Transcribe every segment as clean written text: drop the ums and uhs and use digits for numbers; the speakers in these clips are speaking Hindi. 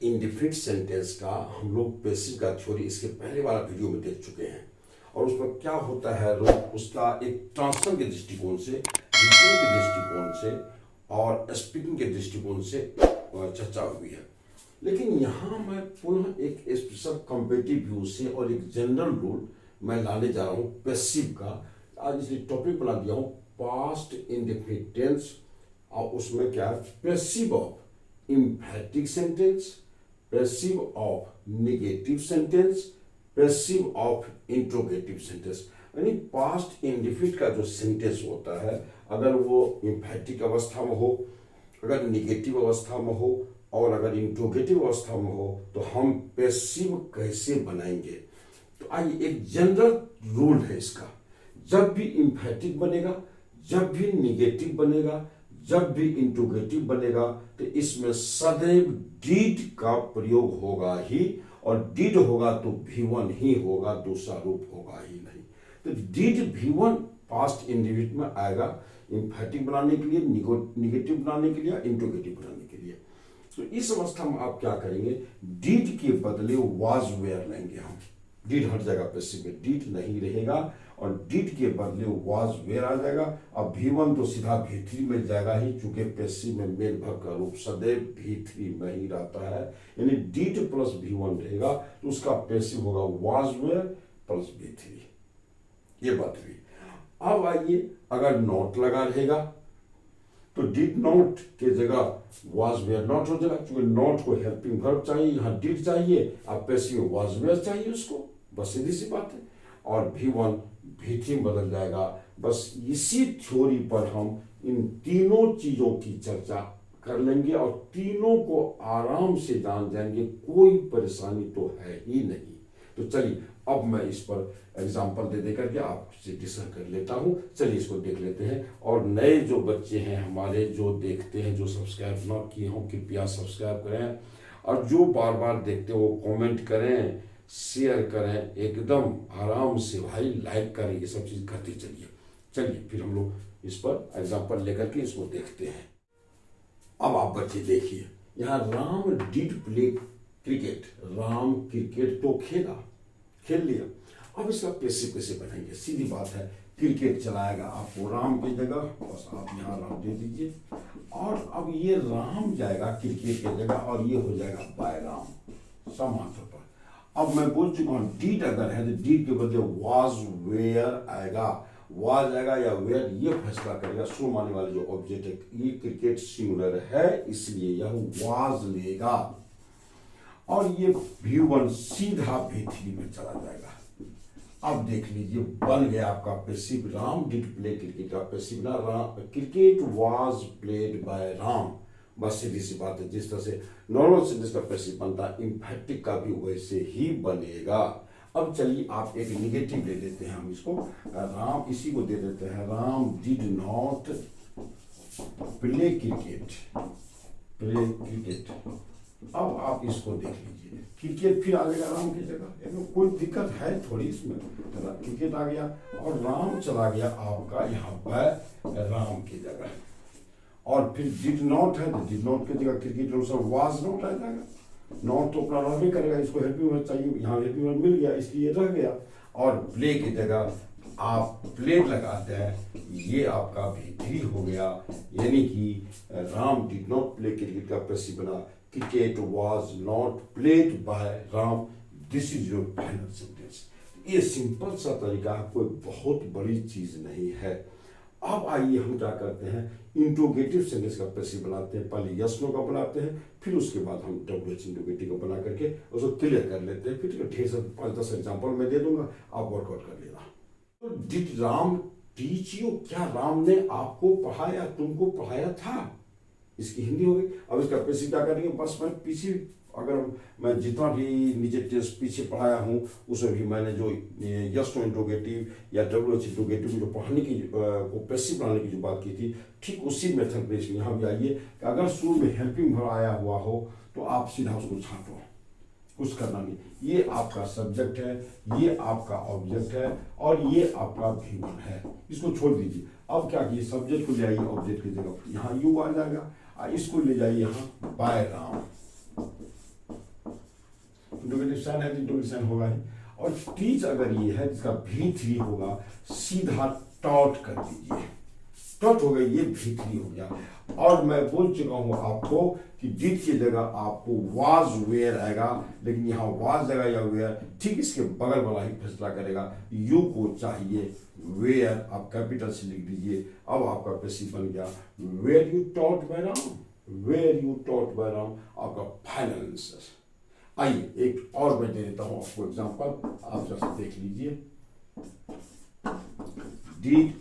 इंडेफिनिट सेंटेंस का हम लोग पैसिव का थ्योरी इसके पहले वाला वीडियो में देख चुके हैं और उसमें क्या होता है उसका एक ट्रांसफर के दृष्टिकोण से, रीजनिंग के दृष्टिकोण से और स्पीकिंग के दृष्टिकोण से चर्चा हुई है। लेकिन यहाँ मैं पुनः एक स्पेशल कॉम्पिटिटिव व्यू से और एक जनरल रूल मैं लाने जा रहा हूँ पैसिव का। आज इसलिए टॉपिक बना दिया हूँ पास्ट इंडेफिनिट टेंस और उसमें क्या है, passive of एम्फैटिक sentence, passive of negative sentence, passive of interrogative sentence. यानी पास्ट इंडेफिनिट का जो सेंटेंस होता है, अगर वो एम्फैटिक अवस्था में हो, अगर नेगेटिव अवस्था में हो और अगर इंट्रोगेटिव अवस्था में हो, तो हम पैसिव कैसे बनाएंगे। तो आइए, एक जनरल रूल है इसका, जब भी एम्फैटिक बनेगा, जब भी नेगेटिव बनेगा, जब भी इंट्रोगेटिव बनेगा, तो इसमें सदैव डीड का प्रयोग होगा ही, और डीड होगा तो V1 ही होगा, दूसरा रूप होगा ही नहीं। तो डीड V1 पास्ट इंडेफिनिट में आएगा एम्फैटिक बनाने के लिए, निगेटिव बनाने के लिए, इंट्रोगेटिव बनाने के लिए। तो इस अवस्था में आप क्या करेंगे, डीड के बदले वाज वेयर लेंगे हम। डीड हट जाएगा, पैसिव में डीड नहीं रहेगा और डीड के बदले वाज वेयर आ जाएगा। अब V1 तो सीधा V3 में जाएगा ही, चूंकि पैसिव में मेल भर का रूप सदैव V3 में ही रहता है। यानी डीड प्लस V1 रहेगा तो उसका पैसिव होगा वाज वेयर प्लस V3। ये बात हुई। अब आइए, अगर नॉट लगा रहेगा तो डिड नॉट के जगह वाज वेयर नॉट हो जाएगा, क्योंकि नॉट को हेल्पिंग वर्ब चाहिए, यहाँ डिड चाहिए, अब पैसिव वाज वेयर चाहिए उसको, बस सीधी सी बात है। और V1 V3 में बदल जाएगा। बस इसी थ्योरी पर हम इन तीनों चीजों की चर्चा कर लेंगे और तीनों को आराम से जान जाएंगे, कोई परेशानी तो है ही नहीं। तो चलिए, अब मैं इस पर एग्जाम्पल दे करके आपसे डिस्कस कर लेता हूँ। चलिए इसको देख लेते हैं। और नए जो बच्चे हैं हमारे, जो देखते हैं, जो सब्सक्राइब ना किए हों, कृपया सब्सक्राइब करें, और जो बार बार देखते हैं वो कमेंट करें, शेयर करें, एकदम आराम से भाई लाइक करें, ये सब चीज़ करते चलिए। चलिए फिर हम लोग इस पर एग्जाम्पल लेकर के इसको देखते हैं। अब आप बच्चे देखिए, यहाँ Ram did play cricket, Ram cricket तो खेल लिया। अब इसका पैसिव कैसे बनाएंगे, सीधी बात है, क्रिकेट चलाएगा आपको राम की जगह, बस आप यहाँ राम दे दीजिए, और अब ये राम जाएगा क्रिकेट की जगह और ये हो जाएगा बाय राम, समांतर पर। अब मैं बोल चुका हूँ डीड अगर है तो डीड के बदले वाज वेयर आएगा, वाज आएगा या वेयर, ये फैसला करेगा। सो माने वाले जो ऑब्जेक्ट है, ये क्रिकेट सिंगुलर है इसलिए यह वाज लेगा, और ये V1 सीधा V3 में चला जाएगा। अब देख लीजिए, बन गया आपका passive, Ram did play cricket का पैसिव ना, cricket was played by Ram. बस सीधी सी बात है, जिस तरह से नॉर्मल सेंटेंस का पैसिव बनता है, एम्फैटिक का भी वैसे ही बनेगा। अब चलिए आप एक निगेटिव ले लेते हैं, हम इसको राम, इसी को दे देते हैं, Ram did not play cricket, अब आप इसको देख लीजिए, क्रिकेट फिर आ गया राम की जगह, कोई दिक्कत है थोड़ी इसमें, क्रिकेट आ गया और राम चला गया आपका यहाँ पर राम की जगह, और फिर डिड नॉट है तो डिड नॉट की जगह क्रिकेट अनुसार वाज नॉट आ जाएगा। नॉट तो अपना रहबे करेगा, इसको हेल्पिंग वर्ब चाहिए, यहाँ हेल्पिंग वर्ब मिल गया इसलिए रह गया, और प्ले की जगह आप प्लेड लगाते हैं, ये आपका V3 हो गया। यानी कि Ram did not play cricket का पैसिव बना, cricket was not played by Ram, this is your final sentence. ये सिंपल सा तरीका है, कोई बहुत बड़ी चीज नहीं है। अब आइए हम क्या करते हैं, इंट्रोगेटिव सेंटेंस का पैसिव बनाते हैं। पहले यस नो का बनाते हैं, फिर उसके बाद हम WH इंट्रोगेटिव को बना करके उसको क्लियर कर लेते हैं। फिर ढेर सारे 5-10 एग्जाम्पल मैं दे दूंगा, आप वर्कआउट कर लेना। तो डिड राम टीच यू, क्या राम ने आपको पढ़ाया, तुमको पढ़ाया था, इसकी हिंदी हो गई। अब इसका पैसिव क्या करेंगे, बस मैं पीछे, अगर मैं जितना भी नीचे टेस्ट पीछे पढ़ाया हूँ उसमें भी मैंने जो यस नो इंट्रोगेटिव या WH इंट्रोगेटिव जो पढ़ाने की को पैसिव बनाने की जो बात की थी, ठीक उसी मेथड पे इसमें यहाँ भी आइए कि अगर शुरू में हेल्पिंग वर्ब आया हुआ हो तो आप सीधा उसको छांटो, कुछ करना नहीं। ये आपका सब्जेक्ट है, ये आपका ऑब्जेक्ट है, और ये आपका V1 है, इसको छोड़ दीजिए। अब क्या कीजिए, सब्जेक्ट को ले आइए ऑब्जेक्ट की जगह, यहाँ यू आ जाएगा, इसको ले जाइए यहाँ बाय राम, इंट्रोगेटिव साइन है तो इंट्रोगेटिव साइन होगा ही। और टीच अगर ये है जिसका V3 होगा, सीधा टॉट कर दीजिए, टॉट हो गई, ये V3 हो गया। और मैं बोल चुका हूं आपको कि डिड की जगह आपको वाज वेयर आएगा, लेकिन यहाँ वाज जगह या वेयर ठीक इसके बगल वाला ही फैसला करेगा। यू को चाहिए वेयर, आप कैपिटल से लिख दीजिए। अब आपका पैसिव बन गया were you taught by Ram, were you taught by Ram, आपका फाइनल आंसर। आइए एक और मैं दे देता हूं आपको एग्जांपल, आप जरा देख लीजिए। डिड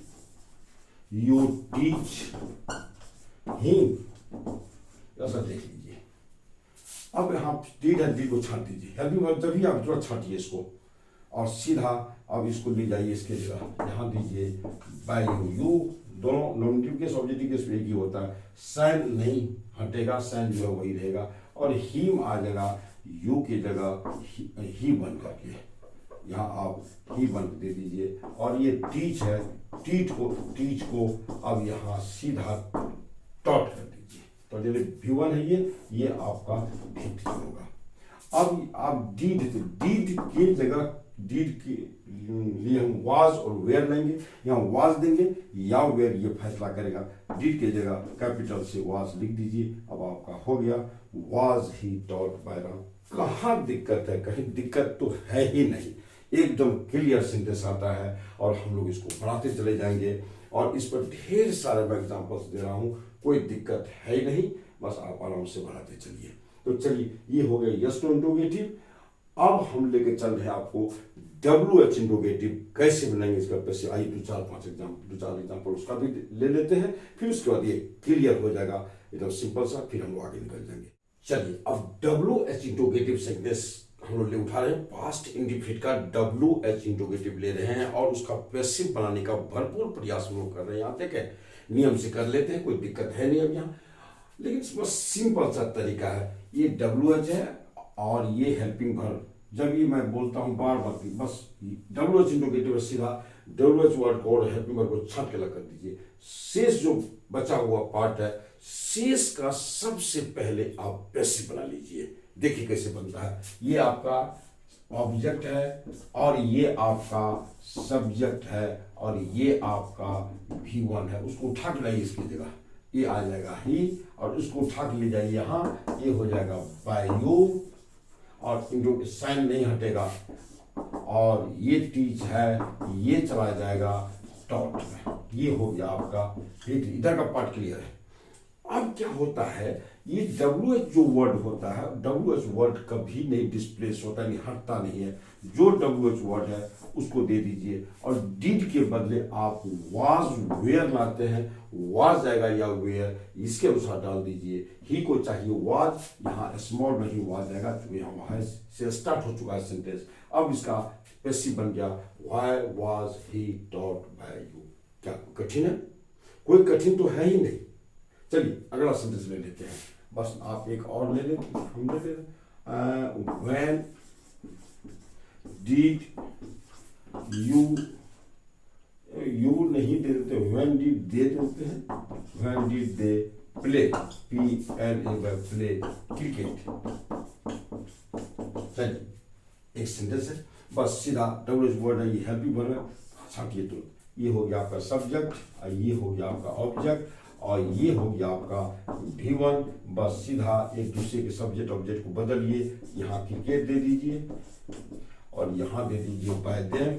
यू टीच हिम, ऐसा देख लीजिए। अब यहां डिड है, डिड को छांट दीजिए, हेल्पिंग वर्ब तभी आप थोड़ा छांटिए इसको, और सीधा अब इसको ले जाइए इसके जगह, यहां दीजिए बाय यू। यू दोनों नॉमिनेटिव केस ऑब्जेक्टिव केस में एक ही होता है, साइन नहीं हटेगा, साइन जो है वही रहेगा। और हिम आ जाएगा यू की जगह ही बन करके, यहाँ आप ही बन दे दीजिए। और ये टीच है, टीच को अब यहाँ सीधा टॉट कर दीजिए, तो जैसे V1 है ये आपका V3 होगा। अब आप डीड की जगह, डीड के लिए हम वाज और वेयर लेंगे, यहाँ वाज देंगे या वेयर ये फैसला करेगा। डीड के जगह कैपिटल से वाज लिख दीजिए। अब आपका हो गया was he taught by Ram. कहाँ दिक्कत है? कहीं दिक्कत तो है ही नहीं, एकदम क्लियर सेंटेंस आता है और हम लोग इसको बढ़ाते चले जाएंगे। और इस पर ढेर सारे मैं एग्जांपल्स दे रहा हूँ, कोई दिक्कत है ही नहीं, बस आप आराम से बढ़ाते चलिए। तो चलिए ये हो गया यस नो इंट्रोगेटिव। अब हम लेके चल रहे हैं आपको WH इंट्रोगेटिव कैसे बनाएंगे इसका पैसे। आइए दो चार एग्जाम्पल उसका भी ले लेते हैं, फिर उसके बाद ये क्लियर हो जाएगा एकदम सिंपल सा, फिर हम लोग आगे निकल जाएंगे। चलिए अब WH इंट्रोगेटिव सेंटेंस हम लोग ले उठा रहे हैं, पास्ट इंडिफिनिट का WH इंट्रोगेटिव ले रहे हैं और उसका पैसिव बनाने का भरपूर प्रयास हम लोग कर रहे हैं। यहाँ देखें, नियम से कर लेते हैं, कोई दिक्कत है नहीं अब यहाँ, लेकिन बस सिंपल सा तरीका है। ये WH है और ये हेल्पिंग वर्ब। जब ये मैं बोलता हूँ बार बार बस WH इंट्रोगेटिव सीधा WH वर्ड को और हेल्पिंग वर्ब को छांट के लग कर दीजिए। शेष जो बचा हुआ पार्ट है, शेष का सबसे पहले आप पैसिव बना लीजिए। देखिए कैसे बनता है। ये आपका ऑब्जेक्ट है और ये आपका सब्जेक्ट है और ये आपका V1 है। उसको उठा के लाइए इसकी जगह, ये आ जाएगा ही, और उसको उठा के ले जाइए यहाँ, ये हो जाएगा बाय यू, और इंट्रो साइन नहीं हटेगा। और ये टीच है, ये चला जाएगा टॉट में। ये हो गया आपका, इधर का पार्ट क्लियर है। अब क्या होता है, ये WH जो वर्ड होता है, WH वर्ड कभी नहीं डिस्प्लेस होता, नहीं हटता नहीं है। जो WH वर्ड है उसको दे दीजिए, और डिड के बदले आप वाज वेयर लाते हैं, वाज जाएगा या वेयर इसके अनुसार डाल दीजिए। ही को चाहिए वाज, यहाँ स्मॉल में ही वाज जाएगा, क्योंकि यहाँ से स्टार्ट हो चुका है सेंटेंस। अब इसका पैसिव बन गया why was he taught by you. क्या कठिन है? कोई कठिन तो है ही नहीं। चलिए अगला सेंटेंस ले लेते हैं, बस आप एक और ले लेते हैं, हम ले लेते हैं। व्हेन डिड यू नहीं दे देते, व्हेन डिड दे देते हैं, when did they play, PLA play cricket. चलिए एक सेंटेंस है, बस सीधा WH वर्ड है, ये हेल्पिंग वर्ब है, छांटिए तुरंत। ये हो गया आपका सब्जेक्ट, ये हो गया आपका ऑब्जेक्ट, और ये हो गया आपका V1। बस सीधा एक दूसरे के सब्जेक्ट ऑब्जेक्ट को बदलिए, यहाँ क्रिकेट दे दीजिए और यहाँ दे दीजिए बाय देम,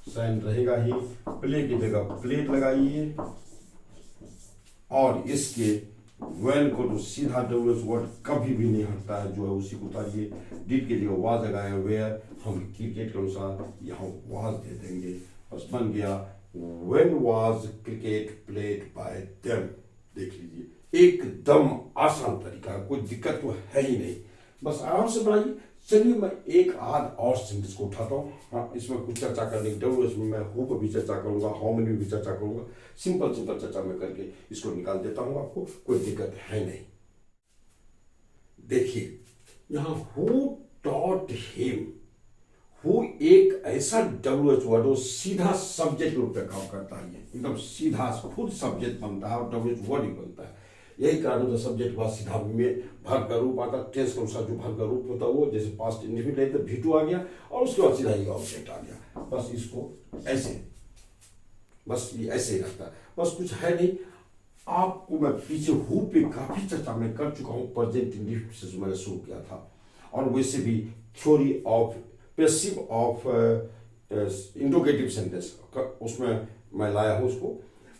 साइन रहेगा ही। प्ले की जगह प्लेट लगाइए, और इसके वेल को तो सीधा WH वर्ड कभी भी नहीं हटता है, जो है उसी को उतारिए। डिड के जगह वाज लगाए, वेयर हम क्रिकेट के अनुसार यहाँ वाज दे देंगे, बस बन गया When was cricket played by them। देख लीजिए एकदम आसान तरीका, कोई दिक्कत तो है ही नहीं, बस आराम से बनाइए। चलिए मैं एक आध और सेंटेंस को उठाता हूँ। हाँ, इसमें कुछ चर्चा करने की WH में मैं हु पर भी चर्चा करूंगा, हाउ मेनी भी चर्चा करूंगा। सिंपल चर्चा में करके इसको निकाल देता हूँ, आपको कोई दिक्कत है नहीं। देखिए यहाँ हु टॉट हिम, हु एक ऐसा WH वर्ड हो सीधा सब्जेक्ट रूप में काम करता है, एकदम सीधा खुद सब्जेक्ट बनता है और WH वर्ड ही बनता है। यही कारण होता है सब्जेक्ट के बाद सीधा में भर का रूप आता, टेंस के अनुसार जो भर का रूप होता है वो, जैसे पास्ट इंडेफिनिट V2 आ गया और उसके बाद सीधा ये ऑब्जेक्ट आ गया। बस इसको ऐसे, बस ये ऐसे ही रखता है, बस कुछ है नहीं। आपको मैं पीछे हु पे काफी चर्चा मैं कर चुका हूँ, प्रेजेंट इंडेफिनिट से जो मैंने शुरू किया था, और वैसे भी theory of passive of interrogative sentence उसमें मैं लाया हूँ उसको,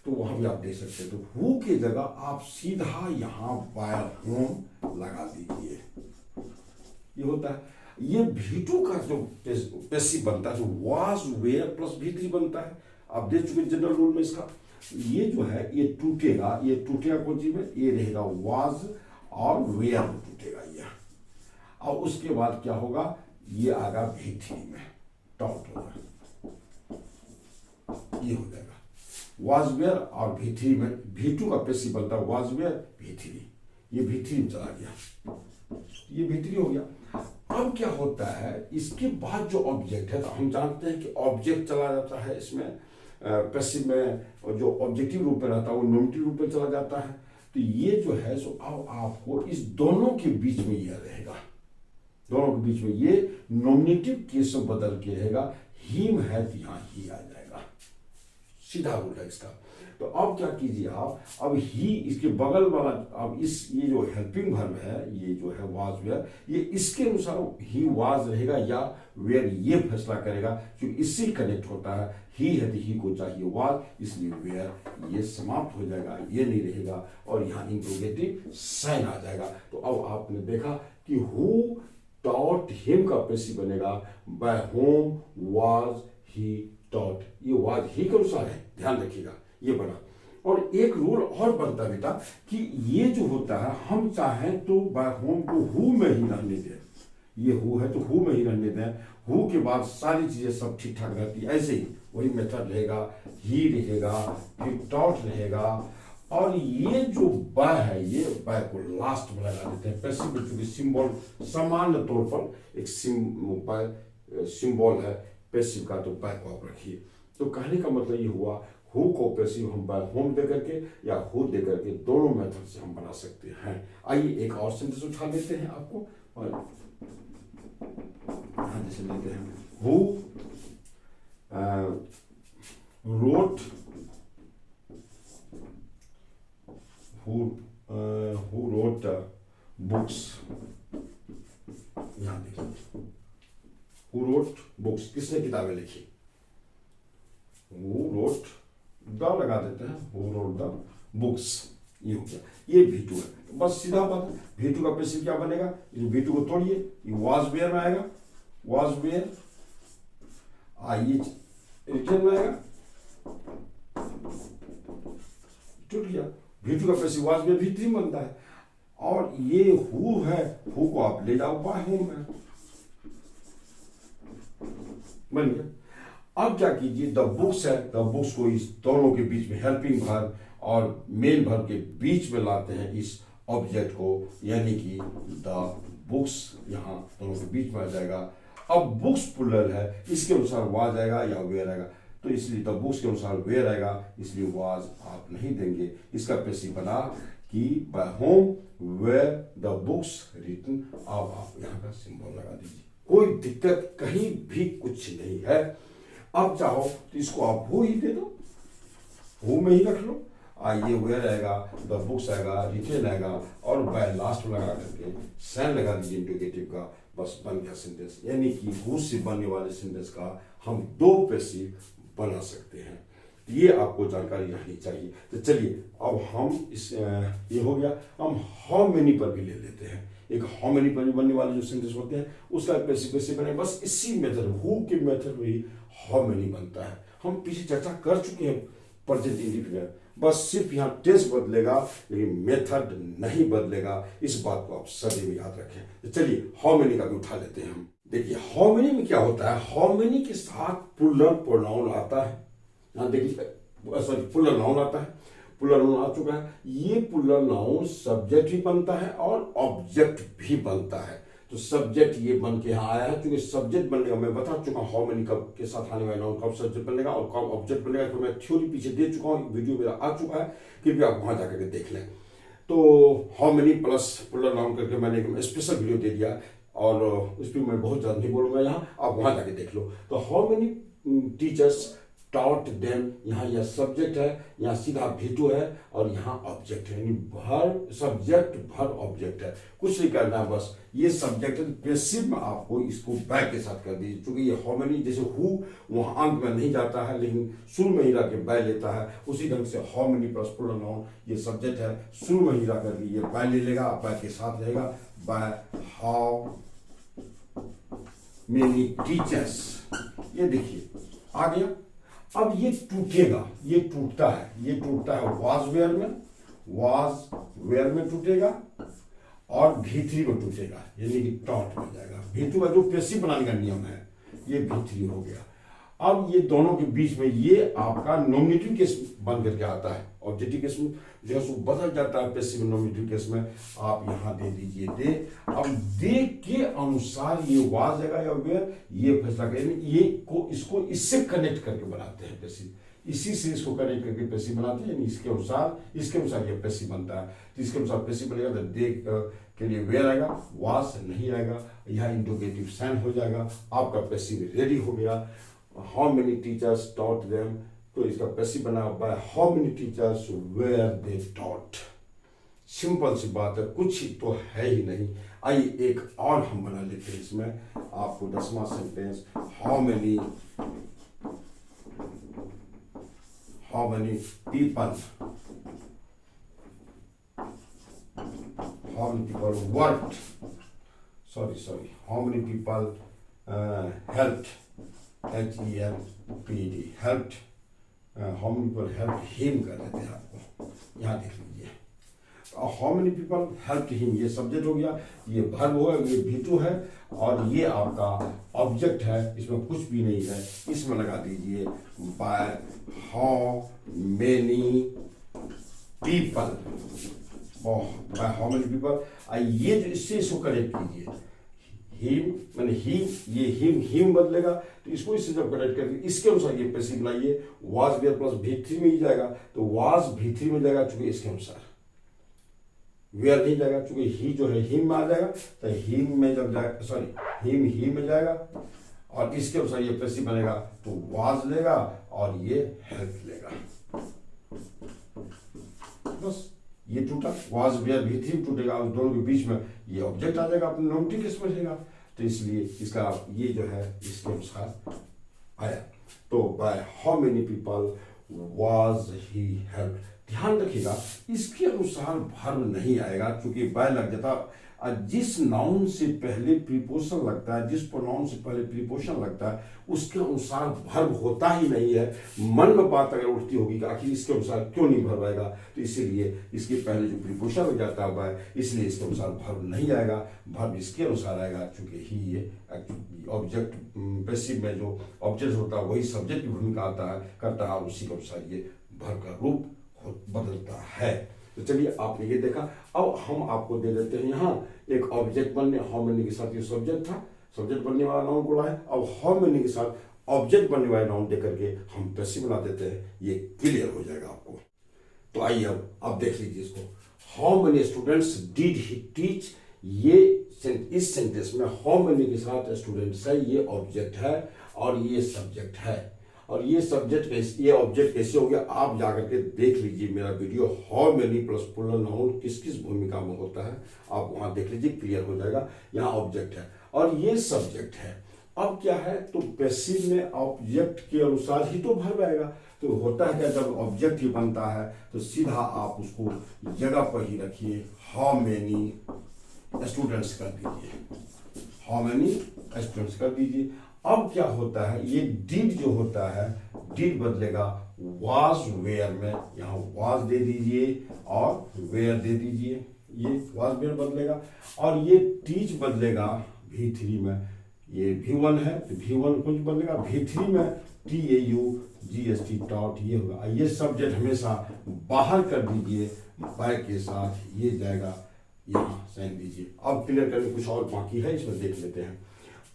तो वहां भी आप देख सकते हैं। तो हु की जगह आप सीधा यहाँ बाय होम लगा दीजिए, ये होता है। ये V2 का जो पैसिव बनता है, जो वाज वेयर प्लस V3 बनता है, आप देख चुके जनरल रूल में इसका। ये जो है ये टूटेगा, ये टूटेगा कौन चीज में, ये रहेगा वाज और वेयर में टूटेगा ये, और उसके बाद क्या होगा, ये आएगा V3 में, डॉट होगा, ये हो जाएगा वाज वेयर, और V3 में V2 का पैसिव बनता है वाज वेयर V3, ये V3 में चला गया, ये V3 हो गया। अब क्या होता है, इसके बाद जो ऑब्जेक्ट है, तो हम जानते हैं कि ऑब्जेक्ट चला जाता है इसमें पैसिव में, और जो ऑब्जेक्टिव रूप में रहता है वो नॉमिनेटिव रूप में चला जाता है। तो ये जो है सो अब आपको इस दोनों के बीच में यह रहेगा, दोनों के बीच में ये नॉमिनेटिव केस में बदल के रहेगा, हिम है तो यहाँ ही आ जाएगा, सीधा रूल है इसका। तो अब क्या कीजिए आप, अब ही इसके बगल वाला, अब इस ये जो हेल्पिंग वर्ब है, ये जो है वाज वेयर, ये इसके अनुसार ही वाज रहेगा या वेयर, ये फैसला करेगा, क्योंकि इससे कनेक्ट होता है। ही है तो ही को चाहिए वाज, इसलिए वेयर ये समाप्त हो जाएगा, ये नहीं रहेगा, और यहाँ इंट्रोगेटिव साइन आ जाएगा। तो अब आपने देखा कि हु डॉट हिम का पैसिव बनेगा by whom was he taught, ये वाज ही के अनुसार है, ध्यान रखिएगा, ये बना। और एक रूल और बनता बेटा कि ये जो होता है, हम चाहें तो बाय होम को हु में ही रहने दें, ये हु है तो हु में ही रहने दें, हु के बाद सारी चीजें सब ठीक ठाक रहती है, ऐसे ही वही मेथड रहेगा, ही रहेगा, फिर डॉट रहेगा, और ये जो बाय है, ये बाय को लास्ट में लगा देते हैं। पैसिव चूंकि सिंबल सामान्य तौर पर एक सिंबल है पैसिव का, तो बाय को आप रखिए। तो कहने का मतलब ये हुआ, हु को पैसिव हम बाय होम दे करके या हु दे करके, दोनों मेथड से हम बना सकते हैं। आइए एक और सेंटेंस उठा लेते हैं आपको, और जैसे लेते हैं who wrote, who wrote books, यहाँ देखिए who wrote books, किसने किताबें लिखी, who wrote द लगा देते हैं, who wrote the books, ये हो गया, ये V2 है। तो बस सीधा बात, V2 का पैसिव क्या बनेगा, V2 को तोड़िए, ये was where में आएगा, was where आइए रिटर्न में आएगा, टूट गया। V2 का पैसिव वाज में V3 बनता है, और ये हु है, हु को आप ले जाओ बाय होम में, बन गया। अब क्या कीजिए, द बुक्स है, द बुक्स को इस दोनों के बीच में, हेल्पिंग वर्ब और मेन वर्ब के बीच में लाते हैं इस ऑब्जेक्ट को, यानी कि द बुक्स यहाँ दोनों के बीच में आ जाएगा। अब बुक्स प्लुरल है, इसके अनुसार वाज आएगा या वेयर आएगा, तो इसलिए द बुक्स के अनुसार वेयर आएगा, इसलिए वाज आप नहीं देंगे। इसका पैसिव बना कि by whom were the books written, अब आप यहाँ का सिंबल लगा दीजिए, कोई दिक्कत कहीं भी कुछ नहीं है। अब चाहो तो इसको आप हु ही दे दो, हु में ही रख लो, ये वेयर आएगा, द बुक्स आएगा, रिटन आएगा, और बाय लास्ट में लगा करके साइन लगा दीजिए इंट्रोगेटिव का, बस बन गया सेंटेंस। यानी कि हु से बनने वाले सेंटेंस का हम दो पैसिव बना सकते हैं। ये आपको जानकारी रहनी चाहिए। तो चलिए अब हम इस ये हो गया, हम हाउ मेनी पर भी ले लेते हैं। एक हाउ मेनी पर भी बनने वाले जो सेंटेंस होते हैं उसका पैसिव बने, बस इसी मेथड हु के मेथड में ही हाउ मेनी बनता है। हम पीछे चर्चा कर चुके हैं प्रेजेंट इंडेफिनिट, बस सिर्फ यहाँ टेंस बदलेगा लेकिन मेथड नहीं बदलेगा, इस बात को आप सदैव याद रखें। तो चलिए हाउ मेनी का भी उठा लेते हैं हम। देखिए हाउ मेनी में क्या होता है, हाउ मेनी के साथ प्लुरल प्रोनाउन आता है। यहाँ देखिए सॉरी प्लुरल नाउन आता है, प्लुरल नाउन आ चुका है। ये प्लुरल नाउन सब्जेक्ट भी बनता है और ऑब्जेक्ट भी बनता है। तो सब्जेक्ट ये बन के यहाँ आया है, क्योंकि सब्जेक्ट बनने का मैं बता चुका हूँ हाउ मेनी कब के साथ आने वाला नाउन कब सब्जेक्ट बनेगा और कब ऑब्जेक्ट बनेगा, तो मैं थ्योरी पीछे दे चुका हूँ, वीडियो मेरा आ चुका है, कृपया आप वहां जाकर के देख लें। तो how many plus puller noun करके मैंने एक स्पेशल वीडियो दे दिया और उस पर मैं बहुत ज़्यादा नहीं बोलूँगा यहाँ, आप वहाँ जाके देख लो। तो how many teachers taught them, यहाँ यह सब्जेक्ट है, यहाँ सीधा भेटो है और यहाँ ऑब्जेक्ट है, यानी भर सब्जेक्ट भर ऑब्जेक्ट है, कुछ नहीं करना है, बस ये सब्जेक्ट है। पैसिव में आपको इसको बैक के साथ कर दीजिए, क्योंकि ये हाउ मेनी जैसे हु वहाँ अंत में नहीं जाता है लेकिन शुरू में ही रह के बै लेता है, उसी ढंग से how many plus plural noun ये सब्जेक्ट है, शुरू में ही रह कर ये बै ले लेगा, बै के साथ रहेगा, बाय हाउ मेनी टीचर्स। ये देखिए आ गया। अब ये टूटेगा, ये टूटता है, ये टूटता है वाज वेयर में टूटेगा और भीतरी में टूटेगा, यानी कि टॉट बन जाएगा। भीतरी का जो पैसिव बनाने का नियम है ये भीतरी हो गया। अब ये दोनों के बीच में ये आपका नॉमिनेटिव केस बन करके आता है, ऑब्जेक्टिव केस में जो है बदल जाता है पैसिव नॉमिनेटिव केस में। आप यहाँ दे दीजिए दे, अब दे के अनुसार ये वाज जाएगा या वेयर, ये फैसला करेंगे, ये को इसको इससे कनेक्ट करके बनाते हैं पैसिव, इसी से इसको कनेक्ट करके पैसिव बनाते हैं, यानी इसके अनुसार ये पैसिव बनता है। तो इसके अनुसार पैसिव बनेगा तो दे के लिए वेयर आएगा, वाज नहीं आएगा, यहाँ इंट्रोगेटिव साइन हो जाएगा, आपका पैसिव रेडी हो गया। How many teachers taught them, तो इसका पैसिव बना by how many teachers were they taught. Simple सी बात है, कुछ तो है ही नहीं। आइए एक और हम बना लेते हैं इसमें, आपको 10वां sentence, how many people worked, how many people helped, HELPED, helped, how many people helped him कर देते हैं आपको, यहाँ देख लीजिए। How many people helped him, ये सब्जेक्ट हो गया, ये वर्ब हो गया, ये V2 है और ये आपका ऑब्जेक्ट है, इसमें कुछ भी नहीं है, इसमें लगा दीजिए bye how many people, bye how many people. ये जो इससे इसको कनेक्ट कीजिए, हिम मैंने हिम, ये हिम बदलेगा तो इसको इससे जब कनेक्ट करके इसके अनुसार ये पैसिव बनाइए, वाज वेयर प्लस V3 में ही जाएगा, तो वाज V3 में जाएगा चूंकि इसके अनुसार, वेयर नहीं जाएगा चूंकि ही जो है हिम में आ जाएगा, तो हिम में जब जाएगा हिम में जाएगा और इसके अनुसार ये पैसिव बनेगा तो वाज लेगा और ये हेल्प लेगा। बस ये टूटा, वाज वेयर V3 टूटेगा, दोनों के बीच में ये ऑब्जेक्ट आ जाएगा, अपने नॉमिनेटिव केस में रहेगा, तो इसलिए इसका ये जो है इसके अनुसार आया। तो bye how many people was he help, ध्यान रखिएगा इसके अनुसार वर्ब नहीं आएगा, क्योंकि बाय लग जाता, जिस नाउन से पहले प्रीपोजिशन लगता है, जिस प्रोनाउन से पहले प्रीपोजिशन लगता है उसके अनुसार वर्ब होता ही नहीं है। मन में बात अगर उठती होगी कि आखिर इसके अनुसार क्यों नहीं वर्ब आएगा, तो इसीलिए इसके पहले जो प्रीपोजिशन लग जाता है बाय, इसलिए इसके अनुसार वर्ब नहीं आएगा, वर्ब इसके अनुसार आएगा, क्योंकि ही ये ऑब्जेक्ट पैसिव में जो ऑब्जेक्ट होता है वही सब्जेक्ट की भूमिका करता है, उसी के अनुसार ये वर्ब का रूप बदलता है। तो चलिए आपने ये देखा, अब हम आपको दे देते हैं यहाँ एक ऑब्जेक्ट बनने, हाउ मेनी के साथ ये सब्जेक्ट था, सब्जेक्ट बनने वाला नाउन को लाए, अब हाउ मेनी के साथ ऑब्जेक्ट बनने वाले नाउन दे करके हम पैसिव बना देते हैं, ये क्लियर हो जाएगा आपको। तो आइए अब देख लीजिए इसको, how many students did he teach, ये इस सेंटेंस में हाउ मेनी के साथ स्टूडेंट्स है, ये ऑब्जेक्ट है और ये सब्जेक्ट है, और ये सब्जेक्ट ये ऑब्जेक्ट कैसे हो गया, आप जाकर के देख लीजिए मेरा video, how many plus plural noun किस किस भूमिका में होता है, आप वहां देख लीजिए, क्लियर हो जाएगा। यहाँ ऑब्जेक्ट है और ये सब्जेक्ट है। अब क्या है, तो पैसिव में ऑब्जेक्ट के अनुसार ही तो वर्ब आएगा, तो होता है क्या, जब ऑब्जेक्ट ही बनता है तो सीधा आप उसको जगह पर ही रखिए, हाउ मेनी स्टूडेंट्स कर दीजिए, हाउ मेनी स्टूडेंट्स कर दीजिए। अब क्या होता है, ये डिड जो होता है, डिड बदलेगा वाज वेयर में, यहाँ वाज दे दीजिए और वेयर दे दीजिए, ये वाज वेयर बदलेगा, और ये टीच बदलेगा V3 में, ये V1 है तो V1 कुछ बदलेगा, V3 में TAUGST टॉट, ये होगा। ये सब्जेक्ट हमेशा बाहर कर दीजिए बाय के साथ, ये जाएगा, यहाँ साइन दीजिए। अब क्लियर करने कुछ और बाकी है, इसमें देख लेते हैं।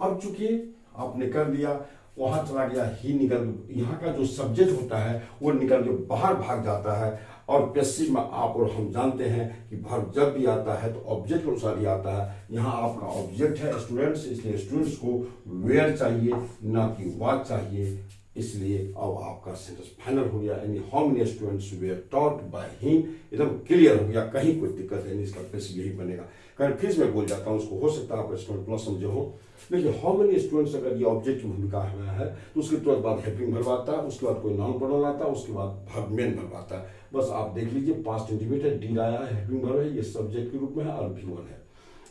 अब चूंकि आपने कर दिया वहां चला गया, ही निकल, यहाँ का जो सब्जेक्ट होता है वो निकल के बाहर भाग जाता है। और पैसिव में आप और हम जानते हैं कि वर्ब जब भी आता है तो ऑब्जेक्ट के अनुसार ही आता है। यहाँ आपका ऑब्जेक्ट है स्टूडेंट्स, इसलिए स्टूडेंट्स को वेयर चाहिए ना कि वाज चाहिए, इसलिए अब आपका सेंटेंस फाइनल हो गया। यानी how many students were taught by him, एकदम क्लियर हो गया, कहीं कोई दिक्कत नहीं, इसका पैसिव यही बनेगा। कन्फ्यूज में बोल जाता हूँ, उसको हो सकता है आप स्टूडेंट प्लस समझे हो, लेकिन हाउ मेनी स्टूडेंट्स अगर ये ऑब्जेक्ट की भूमिका में है तो उसके तुरंत बाद हेल्पिंग वर्ब आता है, उसके बाद कोई नाउन प्रोनाउन आता है, उसके बाद वर्ब मेन वर्ब आता है। बस आप देख लीजिए, पास्ट इंटीग्रेट है, डीड आया है, हेल्पिंग वर्ब है, ये सब्जेक्ट के रूप में है और V1 है,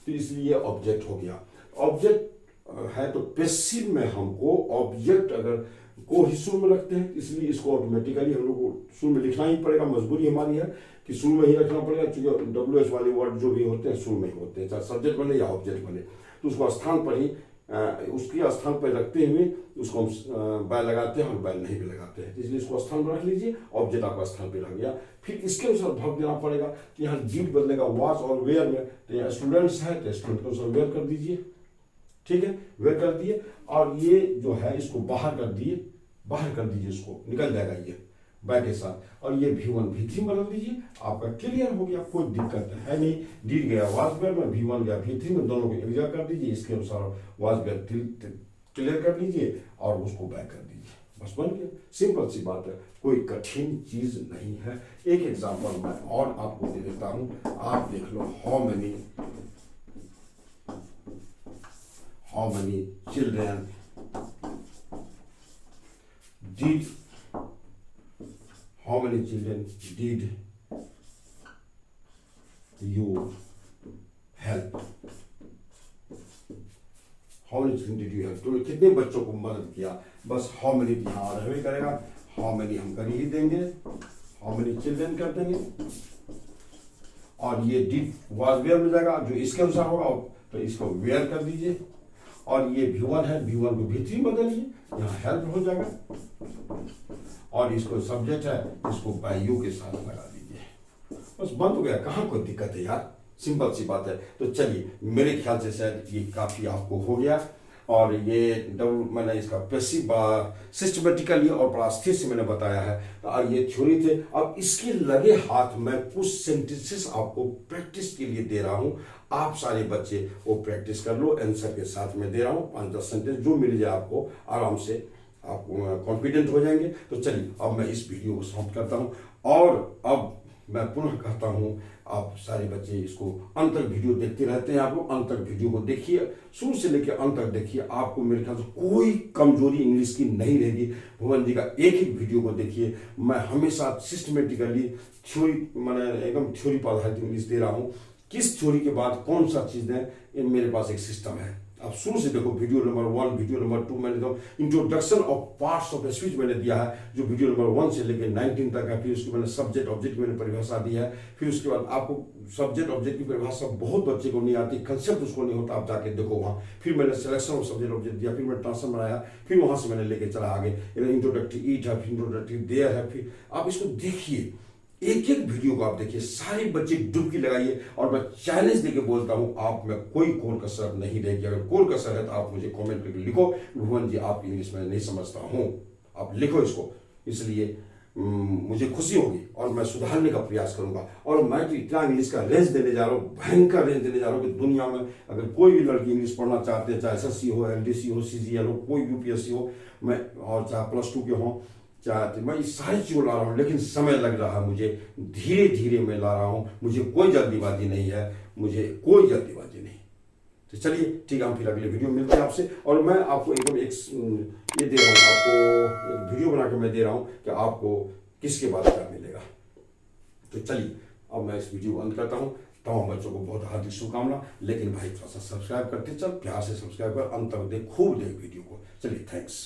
तो इसलिए ऑब्जेक्ट हो गया। ऑब्जेक्ट है तो पैसिव में हमको ऑब्जेक्ट अगर को ही शुरू में रखते हैं, इसलिए इसको ऑटोमेटिकली हम लोग को शुरू में लिखना ही पड़ेगा, मजबूरी हमारी है कि शुरू में ही रखना पड़ेगा, क्योंकि WH वाले वर्ड जो भी होते हैं शुरू में ही होते हैं, चाहे सब्जेक्ट बने या ऑब्जेक्ट बने, तो उसको स्थान पर ही उसके स्थान पर रखते हुए उसको हम बाय लगाते हैं और बाय नहीं भी लगाते हैं, इसलिए इसको स्थान पर रख लीजिए, ऑब्जेक्ट आपका स्थान पर रख गया। फिर इसके अनुसार वर्ब देना पड़ेगा कि यहाँ डिड बदलेगा वाज और वेयर में, तो यहाँ स्टूडेंट्स है तो स्टूडेंट के अनुसार वेयर कर दीजिए, ठीक है, वेयर कर दिए, और ये जो है इसको बाहर कर दिए, बाहर कर दीजिए, इसको निकल जाएगा ये बाय के साथ, और ये V1 V3 बदल दीजिए, आपका क्लियर हो गया, कोई दिक्कत है नहीं। डीड गया वाज वेयर में, V1 गया V3 में, दोनों को एक जगह कर दीजिए, इसके अनुसार वाज वेयर क्लियर कर लीजिए और उसको बाय कर दीजिए, बस बन गया। सिंपल सी बात है, कोई कठिन चीज नहीं है। एक एग्जाम्पल मैं और आपको दे देता हूं, आप देख लो, how many children did, how many children did you help, how many children did you help, तो कितने बच्चों को मदद किया, बस how many यहाँ रहने करेगा, how many हम कर ही देंगे, how many children कर देंगे, और ये did was where में जाएगा, जो इसके अनुसार होगा तो इसको where कर दीजिए, और ये V1 है, V1 को V3 बदलिए, यहाँ हेल्प हो जाएगा, और इसको सब्जेक्ट है, इसको बाय यू के साथ लगा दीजिए, बस बंद हो गया। कहाँ कोई दिक्कत है यार, सिंपल सी बात है। तो चलिए, मेरे ख्याल से शायद ये काफी आपको हो गया, और ये डबल मैंने इसका पैसिव सिस्टमेटिकली और बड़ा स्थिर से मैंने बताया है, तो ये थ्योरी थे। अब इसके लगे हाथ में कुछ सेंटेंसेस आपको प्रैक्टिस के लिए दे रहा हूं, आप सारे बच्चे वो प्रैक्टिस कर लो, आंसर के साथ में दे रहा हूं 5-10 सेंटेंस, जो मिल जाए आपको आराम से आप कॉन्फिडेंट हो जाएंगे। तो चलिए, अब मैं इस वीडियो को समाप्त करता हूं, और अब मैं पुनः कहता हूं, आप सारे बच्चे इसको अंत तक वीडियो देखते रहते हैं, आप लोग अंत तक वीडियो को देखिए, शुरू से लेकर अंत तक देखिए, आपको मेरे ख्याल से कोई कमजोरी इंग्लिश की नहीं रहेगी। भुवन जी का एक ही वीडियो को देखिए, मैं हमेशा सिस्टमेटिकली थ्योरी, मैंने एकदम थ्योरी पर आधारित इंग्लिश दे रहा हूँ, किस थ्योरी के बाद कौन सा चीज है, मेरे पास एक सिस्टम है। आप शुरू से देखो, वीडियो नंबर 1, वीडियो नंबर 2 मैंने तो introduction of parts of speech मैंने दिया है, जो वीडियो नंबर 1 से लेकर 19 तक है। फिर उसके मैंने सब्जेक्ट ऑब्जेक्ट मैंने परिभाषा दी है। फिर उसके बाद आपको सब्जेक्ट ऑब्जेक्ट की परिभाषा बहुत बच्चे को नहीं आती, कंसेप्ट उसको नहीं होता, आप जाके देखो वहाँ। फिर मैंने सिलेक्शन ऑफ सब्जेक्ट ऑब्जेक्ट दिया, फिर मैंने ट्रांसफर बनाया, फिर वहां से मैंने लेके चला आगे, इंट्रोडक्टरी ईट है, फिर इंट्रोडक्टरी देयर है। फिर आप इसको देखिए, एक एक वीडियो को आप देखिए, सारे बच्चे डुबकी लगाइए, और मैं चैलेंज देके बोलता हूं, आप में कोई कोर कसर नहीं रहेगी। अगर कोर कसर है तो आप मुझे कमेंट करके लिखो, भुवन जी आप इंग्लिश में नहीं समझता हूं, आप लिखो इसको, इसलिए मुझे खुशी होगी और मैं सुधारने का प्रयास करूंगा। और मैं तो इतना इंग्लिश का रेंज देने जा रहा हूँ, भयंकर रेंज देने जा रहा हूँ कि दुनिया में अगर कोई भी लड़की इंग्लिश पढ़ना चाहते हैं, चाहे SSC हो, LDC हो, CGL हो, कोई UPSC हो, मैं और चाहे +2 के हों, चाहते मैं इस सारी चीज़ों ला रहा हूँ, लेकिन समय लग रहा है मुझे, धीरे धीरे मैं ला रहा हूँ, मुझे कोई जल्दीबाजी नहीं है, मुझे कोई जल्दीबाजी नहीं। तो चलिए ठीक है, हम फिर अगले वीडियो में मिलते हैं आपसे। और मैं आपको एकदम एक ये दे रहा हूँ, आपको एक वीडियो बना के मैं दे रहा हूँ कि आपको किसके बाद क्या मिलेगा। तो चलिए, अब मैं इस वीडियो को अंत करता हूँ। तमाम बच्चों को बहुत हार्दिक शुभकामना, लेकिन भाई थोड़ा सा सब्सक्राइब करते चल, प्यार से सब्सक्राइब कर, अंत तक देख, खूब देख वीडियो को। चलिए, थैंक्स।